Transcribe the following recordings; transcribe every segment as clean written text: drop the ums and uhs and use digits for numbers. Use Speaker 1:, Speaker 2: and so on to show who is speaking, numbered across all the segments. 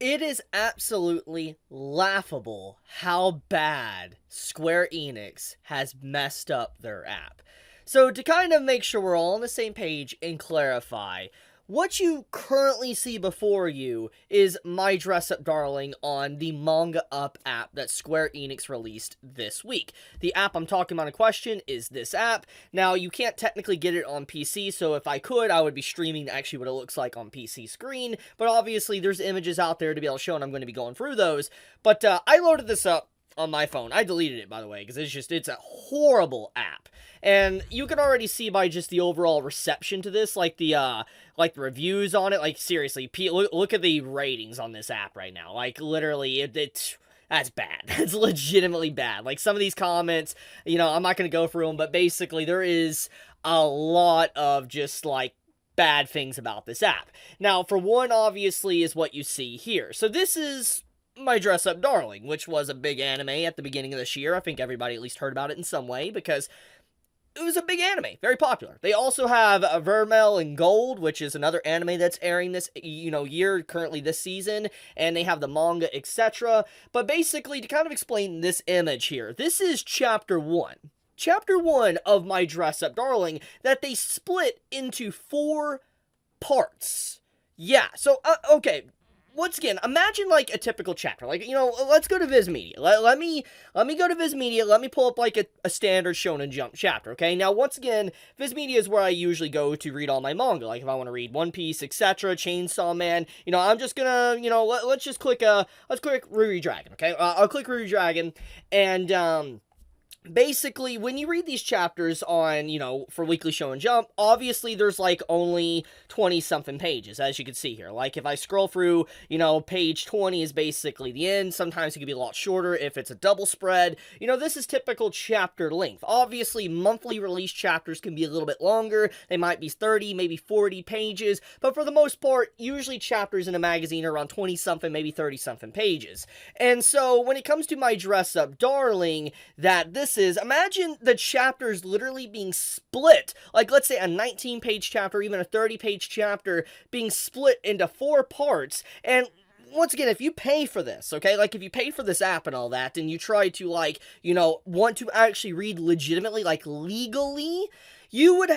Speaker 1: It is absolutely laughable how bad Square Enix has messed up their app. So, to kind of make sure we're all on the same page and clarify, what you currently see before you is My Dress Up Darling on the Manga Up app that Square Enix released this week. The app I'm talking about in question is this app. Now, you can't technically get it on PC, so if I could, I would be streaming actually what it looks like on PC screen, but obviously there's images out there to be able to show, and I'm going to be going through those. But I loaded this up on my phone. I deleted it, by the way, because it's a horrible app. And you can already see by just the overall reception to this, like the reviews on it. Like, seriously, look at the ratings on this app right now. Like, literally, that's bad. It's legitimately bad. Like, some of these comments, I'm not going to go through them, but basically, there is a lot of just, like, bad things about this app. Now, for one, obviously, is what you see here. So this is My Dress Up Darling, which was a big anime at the beginning of this year. I think everybody at least heard about it in some way, because it was a big anime, very popular. They also have Vermeil and Gold, which is another anime that's airing this, year, currently this season, and they have the manga, etc. But basically, to kind of explain this image here, this is Chapter 1. Chapter 1 of My Dress Up Darling that they split into 4 parts. Yeah, so, okay. Once again, imagine, like, a typical chapter. Like, let's go to Viz Media. Let me go to Viz Media. Let me pull up, like, a standard Shonen Jump chapter, okay? Now, once again, Viz Media is where I usually go to read all my manga. Like, if I want to read One Piece, etc., Chainsaw Man, I'm just gonna, let's just click, let's click Ruri Dragon, okay? I'll click Ruri Dragon, and, basically, when you read these chapters on, for Weekly Shonen Jump, obviously there's, like, only 20-something pages, as you can see here. Like, if I scroll through, page 20 is basically the end. Sometimes it can be a lot shorter if it's a double spread. This is typical chapter length. Obviously, monthly release chapters can be a little bit longer. They might be 30, maybe 40 pages, but for the most part, usually chapters in a magazine are around 20-something, maybe 30-something pages. And so, when it comes to My Dress Up Darling, imagine the chapters literally being split, like, let's say a 19-page chapter, even a 30-page chapter, being split into 4 parts, and once again, if you pay for this, okay, like, if you pay for this app and all that, and you try to, like, want to actually read legitimately, like, legally, you would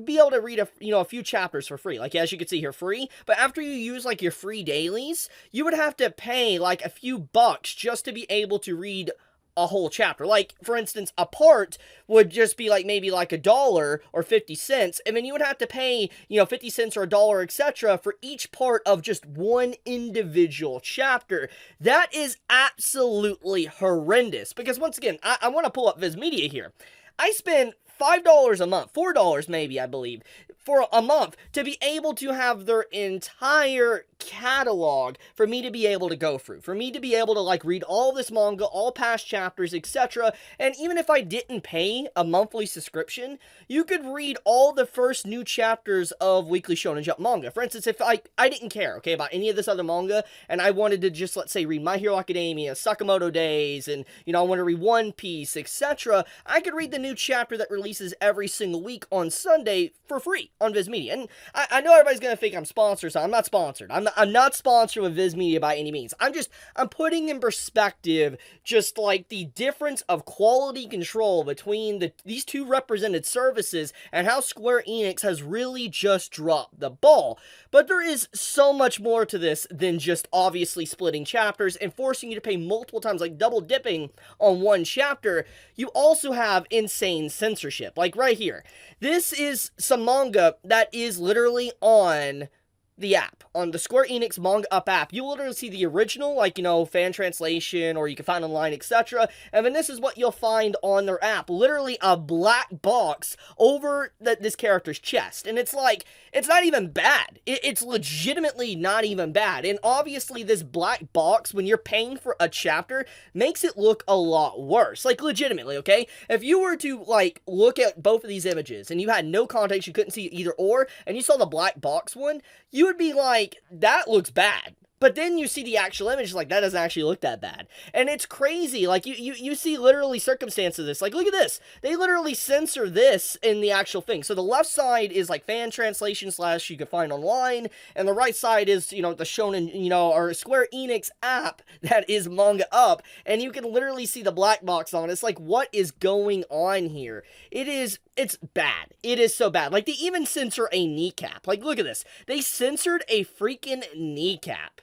Speaker 1: be able to read a few chapters for free, like, as you can see here, free, but after you use, like, your free dailies, you would have to pay, like, a few bucks just to be able to read a whole chapter. Like, for instance, a part would just be like maybe like $1 or 50 cents, and then you would have to pay 50 cents or $1, etc. for each part of just one individual chapter. That is absolutely horrendous, because once again, I want to pull up Viz Media here. I spend $5 a month, $4 maybe, I believe, for a month to be able to have their entire catalog for me to be able to go through, for me to be able to, like, read all this manga, all past chapters, etc. And even if I didn't pay a monthly subscription, you could read all the first new chapters of Weekly Shonen Jump manga. For instance, if I didn't care, okay, about any of this other manga, and I wanted to just, let's say, read My Hero Academia, Sakamoto Days, and, I want to read One Piece, etc., I could read the new chapter that releases every single week on Sunday for free on Viz Media. And I know everybody's going to think I'm sponsored, so I'm not sponsored. I'm not sponsored with Viz Media by any means. I'm putting in perspective just, like, the difference of quality control between these two represented services, and how Square Enix has really just dropped the ball. But there is so much more to this than just obviously splitting chapters and forcing you to pay multiple times, like double dipping on one chapter. You also have insane censorship. Like, right here. This is some manga that is literally on the app, on the Square Enix Manga Up app. You literally see the original, like, fan translation, or you can find online, etc. And then this is what you'll find on their app. Literally a black box over this character's chest. And it's like, it's not even bad. It's legitimately not even bad. And obviously this black box, when you're paying for a chapter, makes it look a lot worse. Like, legitimately, okay? If you were to, like, look at both of these images, and you had no context, you couldn't see either or, and you saw the black box one, you would be like, that looks bad. But then you see the actual image, like, that doesn't actually look that bad. And it's crazy. Like, you see literally circumstances of this. Like, look at this. They literally censor this in the actual thing. So the left side is, like, fan translation / you can find online. And the right side is, you know, the Shonen, you know, or Square Enix app that is manga up. And you can literally see the black box on it. It's like, what is going on here? It's bad. It is so bad. Like, they even censor a kneecap. Like, look at this. They censored a freaking kneecap.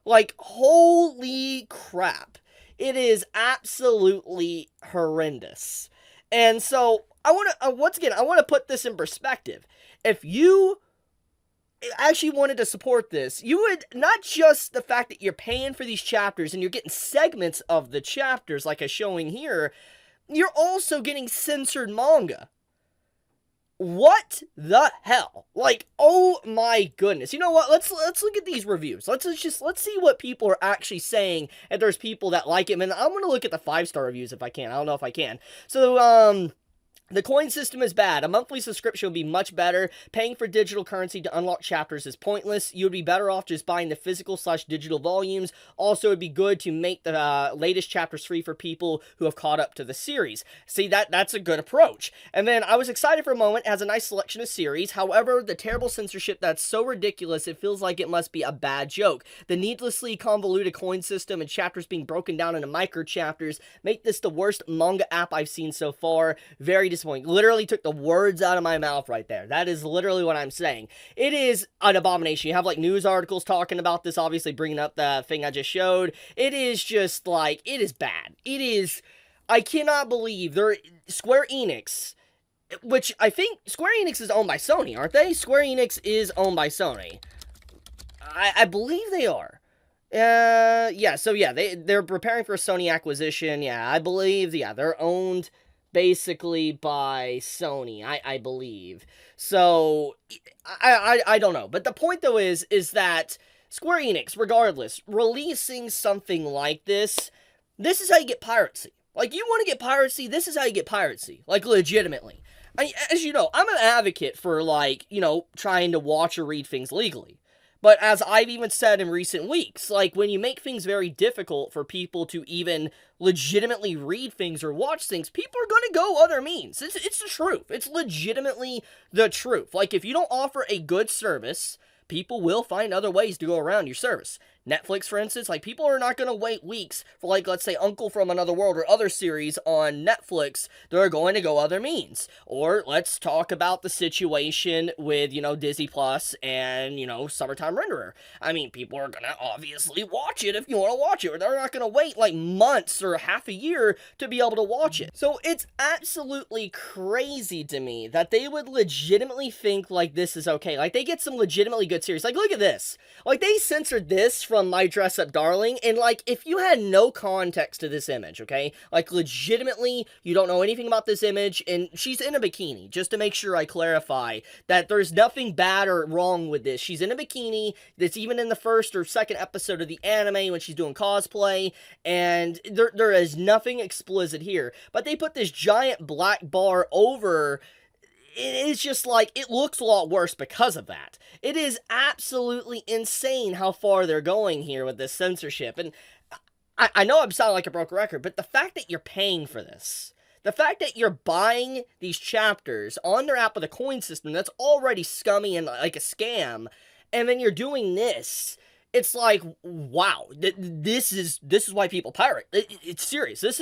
Speaker 1: Like, holy crap. It is absolutely horrendous. And so, I want to, once again, I want to put this in perspective. If you actually wanted to support this, you would, not just the fact that you're paying for these chapters and you're getting segments of the chapters, like I'm showing here, you're also getting censored manga. What the hell? Like, oh my goodness. You know what? Let's look at these reviews. Let's see what people are actually saying. And there's people that like it. And I'm going to look at the 5-star reviews if I can. I don't know if I can. So, the coin system is bad. A monthly subscription would be much better. Paying for digital currency to unlock chapters is pointless. You would be better off just buying the physical / digital volumes. Also, it would be good to make the latest chapters free for people who have caught up to the series. See, that's a good approach. And then I was excited for a moment. It has a nice selection of series. However, the terrible censorship that's so ridiculous, it feels like it must be a bad joke. The needlessly convoluted coin system and chapters being broken down into micro chapters make this the worst manga app I've seen so far. Very disappointing. Literally took the words out of my mouth right there. That is literally what I'm saying. It is an abomination. You have like news articles talking about this, obviously bringing up the thing I just showed. It is just like, it is bad. It is, I cannot believe Square Enix, which I think Square Enix is owned by Sony, aren't they? Square Enix is owned by Sony. I believe they are. Yeah, so yeah, they're preparing for a Sony acquisition. Yeah, I believe, yeah, they're owned basically by Sony, I believe. So, I don't know. But the point, though, is that Square Enix, regardless, releasing something like this is how you get piracy. Like, you want to get piracy, this is how you get piracy. Like, legitimately. As you know, I'm an advocate for, like, you know, trying to watch or read things legally. But as I've even said in recent weeks, like, when you make things very difficult for people to even legitimately read things or watch things, people are going to go other means. It's the truth. It's legitimately the truth. Like, if you don't offer a good service, people will find other ways to go around your service. Netflix, for instance, like, people are not going to wait weeks for, like, let's say, Uncle from Another World or other series on Netflix. They're going to go other means. Or let's talk about the situation with, you know, Disney Plus and, you know, Summertime Renderer. I mean, people are going to obviously watch it if you want to watch it, or they're not going to wait, like, months or half a year to be able to watch it. So it's absolutely crazy to me that they would legitimately think, like, this is okay. Like, they get some legitimately good series. Like, look at this. Like, they censored this from My Dress Up Darling, and, like, if you had no context to this image, okay, like, legitimately, you don't know anything about this image, and she's in a bikini, just to make sure I clarify that there's nothing bad or wrong with this. She's in a bikini, that's even in the first or second episode of the anime when she's doing cosplay, and there is nothing explicit here, but they put this giant black bar over. It's just like, it looks a lot worse because of that. It is absolutely insane how far they're going here with this censorship. And I know I'm sounding like a broken record, but the fact that you're paying for this, the fact that you're buying these chapters on their app with a coin system that's already scummy and like a scam, and then you're doing this, it's like, wow, this is why people pirate. It's serious. This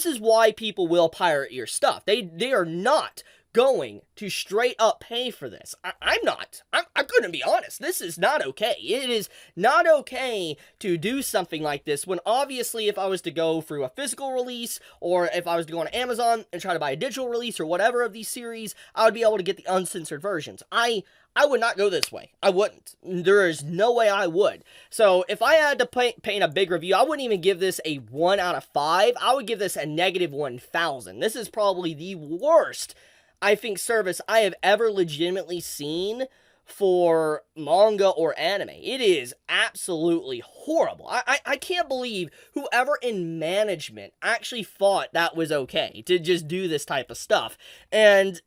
Speaker 1: is why people will pirate your stuff. They are not going to straight up pay for this. I'm not. I'm going to be honest. This is not okay. It is not okay to do something like this when obviously if I was to go through a physical release or if I was to go on Amazon and try to buy a digital release or whatever of these series, I would be able to get the uncensored versions. I would not go this way. I wouldn't. There is no way I would. So if I had to paint a big review, I wouldn't even give this a 1 out of 5. I would give this a -1,000. This is probably the worst, I think, service I have ever legitimately seen for manga or anime. It is absolutely horrible. I can't believe whoever in management actually thought that was okay to just do this type of stuff. And,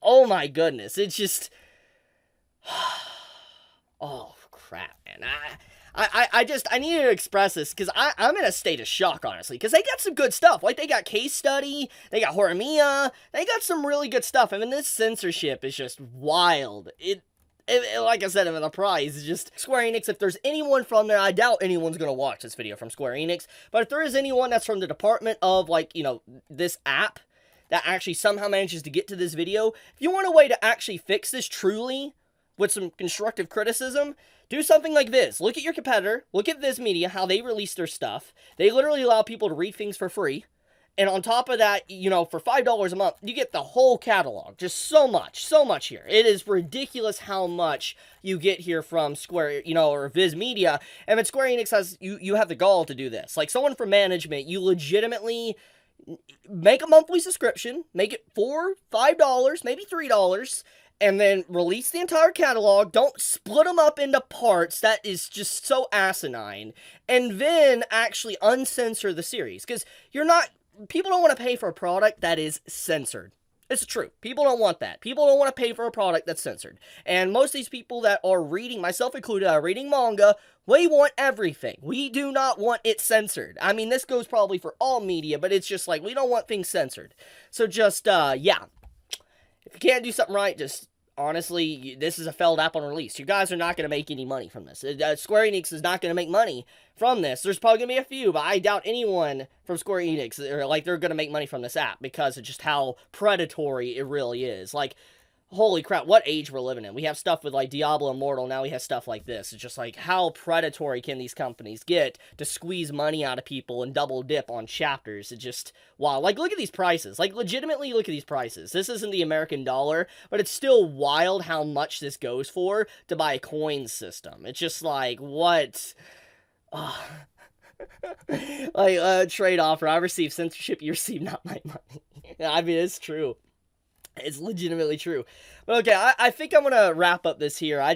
Speaker 1: oh my goodness, it's just... oh, crap, man. I need to express this because I'm in a state of shock, honestly, because they got some good stuff. Like, they got Case Study, they got Horimiya, they got some really good stuff. I mean, this censorship is just wild. Like I said, in the prize, it's just Square Enix. If there's anyone from there, I doubt anyone's gonna watch this video from Square Enix, but if there is anyone that's from the department of, like, you know, this app that actually somehow manages to get to this video, if you want a way to actually fix this truly with some constructive criticism, do something like this. Look at your competitor, look at Viz Media, how they release their stuff. They literally allow people to read things for free. And on top of that, you know, for $5 a month, you get the whole catalog. Just so much here. It is ridiculous how much you get here from Square, you know, or Viz Media. And when Square Enix has, you have the gall to do this. Like, someone from management, you legitimately make a monthly subscription, make it $4, $5, maybe $3, and then release the entire catalog. Don't split them up into parts. That is just so asinine. And then actually uncensor the series. Because people don't want to pay for a product that is censored. It's true. People don't want that. People don't want to pay for a product that's censored. And most of these people that are reading, myself included, are reading manga, we want everything. We do not want it censored. I mean, this goes probably for all media, but it's just like, we don't want things censored. So just, yeah. If you can't do something right, just, honestly, this is a failed app on release. You guys are not going to make any money from this. Square Enix is not going to make money from this. There's probably going to be a few, but I doubt anyone from Square Enix, they're going to make money from this app because of just how predatory it really is. Like, holy crap, what age we're living in. We have stuff with, like, Diablo Immortal, now we have stuff like this. It's just like, how predatory can these companies get to squeeze money out of people and double dip on chapters? It's just, wow. Like, look at these prices. Like, legitimately, look at these prices. This isn't the American dollar, but it's still wild how much this goes for to buy a coin system. It's just like, what? Like, trade offer. I receive censorship, you receive not my money. I mean, it's true. It's legitimately true. But okay, I think I'm gonna wrap up this here. I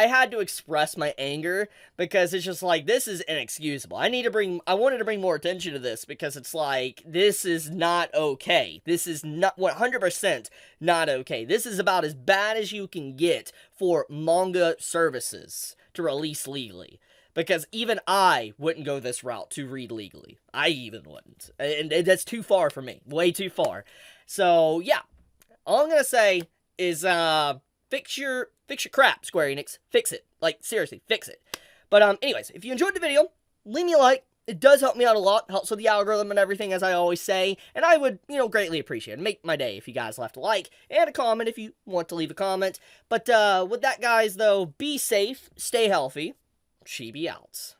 Speaker 1: had to express my anger because it's just like, this is inexcusable. I wanted to bring more attention to this because it's like, this is not okay. This is not 100% not okay. This is about as bad as you can get for manga services to release legally. Because even I wouldn't go this route to read legally. I even wouldn't. And that's too far for me. Way too far. So, yeah. All I'm gonna say is, fix your crap, Square Enix. Fix it. Like, seriously, fix it. But, anyways, if you enjoyed the video, leave me a like. It does help me out a lot. Helps with the algorithm and everything, as I always say. And I would, you know, greatly appreciate it. Make my day if you guys left a like and a comment if you want to leave a comment. But, with that, guys, though, be safe, stay healthy. Chibi out.